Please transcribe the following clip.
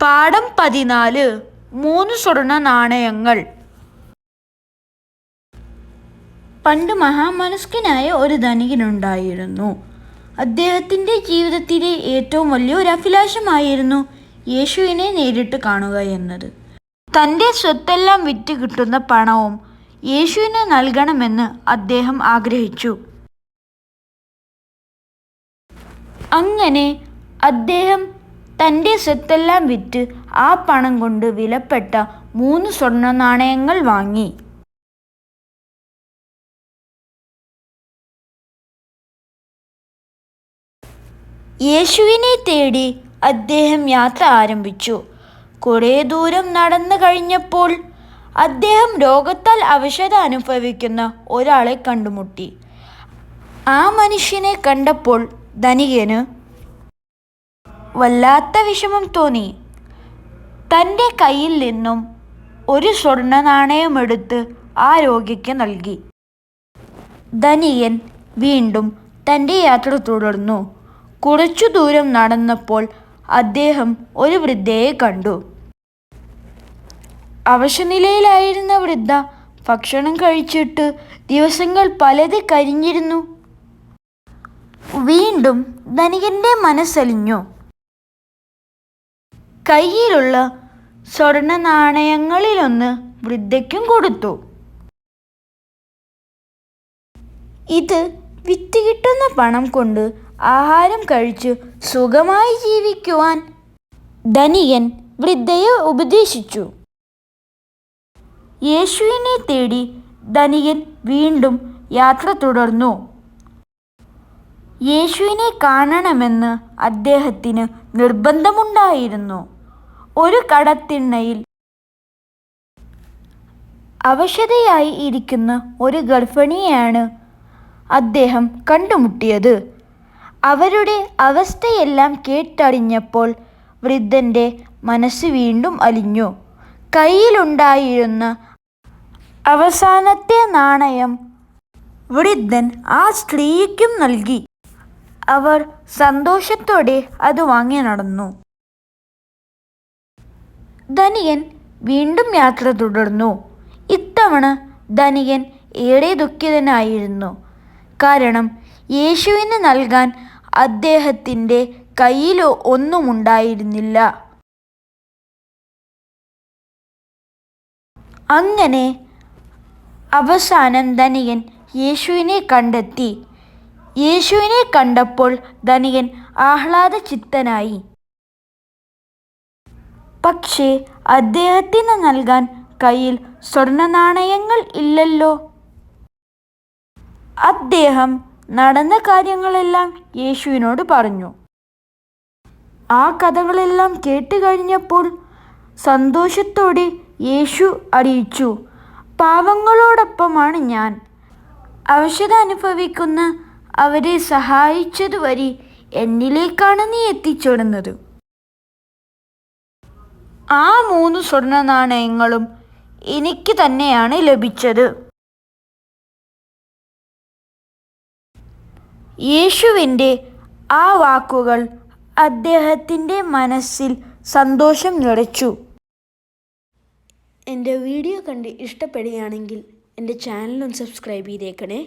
പാഠം 14 3 സ്വർണ്ണ നാണയങ്ങൾ. പണ്ട് മഹാമനസ്കനായ ഒരു ധനികനുണ്ടായിരുന്നു. അദ്ദേഹത്തിൻ്റെ ജീവിതത്തിലെ ഏറ്റവും വലിയ ഒരു അഭിലാഷമായിരുന്നു യേശുവിനെ നേരിട്ട് കാണുക എന്നത്. തൻ്റെ സ്വത്തെല്ലാം വിറ്റ് കിട്ടുന്ന പണവും യേശുവിന് നൽകണമെന്ന് അദ്ദേഹം ആഗ്രഹിച്ചു. അങ്ങനെ അദ്ദേഹം തൻ്റെ സ്വത്തെല്ലാം വിറ്റ് ആ പണം കൊണ്ട് വിലപ്പെട്ട 3 സ്വർണ്ണ നാണയങ്ങൾ വാങ്ങി. യേശുവിനെ തേടി അദ്ദേഹം യാത്ര ആരംഭിച്ചു. കുറേ ദൂരം നടന്നു കഴിഞ്ഞപ്പോൾ അദ്ദേഹം രോഗത്താൽ അവശത അനുഭവിക്കുന്ന ഒരാളെ കണ്ടുമുട്ടി. ആ മനുഷ്യനെ കണ്ടപ്പോൾ ധനികന് വല്ലാത്ത വിഷമം തോന്നി. തൻ്റെ കയ്യിൽ നിന്നും ഒരു സ്വർണ്ണ നാണയമെടുത്ത് ആ രോഗിക്ക് നൽകി. ധനികൻ വീണ്ടും തൻ്റെ യാത്ര തുടർന്നു. കുറച്ചു ദൂരം നടന്നപ്പോൾ അദ്ദേഹം ഒരു വൃദ്ധയെ കണ്ടു. അവശനിലയിലായിരുന്ന വൃദ്ധ ഭക്ഷണം കഴിച്ചിട്ട് ദിവസങ്ങൾ പലത് കഴിഞ്ഞിരുന്നു. വീണ്ടും ധനികന്റെ മനസ്സലിഞ്ഞു. കയ്യിലുള്ള സ്വർണ്ണ നാണയങ്ങളിലൊന്ന് വൃദ്ധയ്ക്കും കൊടുത്തു. ഇത് വിറ്റ് കിട്ടുന്ന പണം കൊണ്ട് ആഹാരം കഴിച്ച് സുഖമായി ജീവിക്കുവാൻ ധനികൻ വൃദ്ധയെ ഉപദേശിച്ചു. യേശുവിനെ തേടി ധനികൻ വീണ്ടും യാത്ര തുടർന്നു. യേശുവിനെ കാണണമെന്ന് അദ്ദേഹത്തിന് നിർബന്ധമുണ്ടായിരുന്നു. ഒരു കടത്തിണ്ണയിൽ അവശതയായി ഇരിക്കുന്ന ഒരു ഗർഭിണിയെയാണ് അദ്ദേഹം കണ്ടുമുട്ടിയത്. അവരുടെ അവസ്ഥയെല്ലാം കേട്ടറിഞ്ഞപ്പോൾ വൃദ്ധൻ്റെ മനസ്സ് വീണ്ടും അലിഞ്ഞു. കയ്യിലുണ്ടായിരുന്ന അവസാനത്തെ നാണയം വൃദ്ധൻ ആ സ്ത്രീക്കും നൽകി. അവർ സന്തോഷത്തോടെ അത് വാങ്ങി നടന്നു. ധനികൻ വീണ്ടും യാത്ര തുടർന്നു. ഇത്തവണ ധനികൻ ഏറെ ദുഃഖിതനായിരുന്നു. കാരണം യേശുവിന് നൽകാൻ അദ്ദേഹത്തിൻ്റെ കയ്യിൽ ഒന്നുമുണ്ടായിരുന്നില്ല. അങ്ങനെ അവസാനം ധനികൻ യേശുവിനെ കണ്ടെത്തി. യേശുവിനെ കണ്ടപ്പോൾ ധനികൻ ആഹ്ലാദചിത്തനായി. പക്ഷേ അദ്ദേഹത്തിന് നൽകാൻ കയ്യിൽ സ്വർണ്ണ നാണയങ്ങൾ ഇല്ലല്ലോ. അദ്ദേഹം നടന്ന കാര്യങ്ങളെല്ലാം യേശുവിനോട് പറഞ്ഞു. ആ കഥകളെല്ലാം കേട്ട് കഴിഞ്ഞപ്പോൾ സന്തോഷത്തോടെ യേശു അറിയിച്ചു, പാവങ്ങളോടൊപ്പമാണ് ഞാൻ. അവശത അനുഭവിക്കുന്ന അവരെ സഹായിച്ചതുവഴി എന്നിലേക്കാണ് നീ എത്തിച്ചേർന്നത്. ആ 3 സ്വർണ്ണ നാണയങ്ങളും എനിക്ക് തന്നെയാണ് ലഭിച്ചത്. യേശുവിൻ്റെ ആ വാക്കുകൾ അദ്ദേഹത്തിൻ്റെ മനസ്സിൽ സന്തോഷം നിറച്ചു. എൻ്റെ വീഡിയോ കണ്ട് ഇഷ്ടപ്പെടുകയാണെങ്കിൽ എൻ്റെ ചാനലൊന്ന് സബ്സ്ക്രൈബ് ചെയ്തേക്കണേ.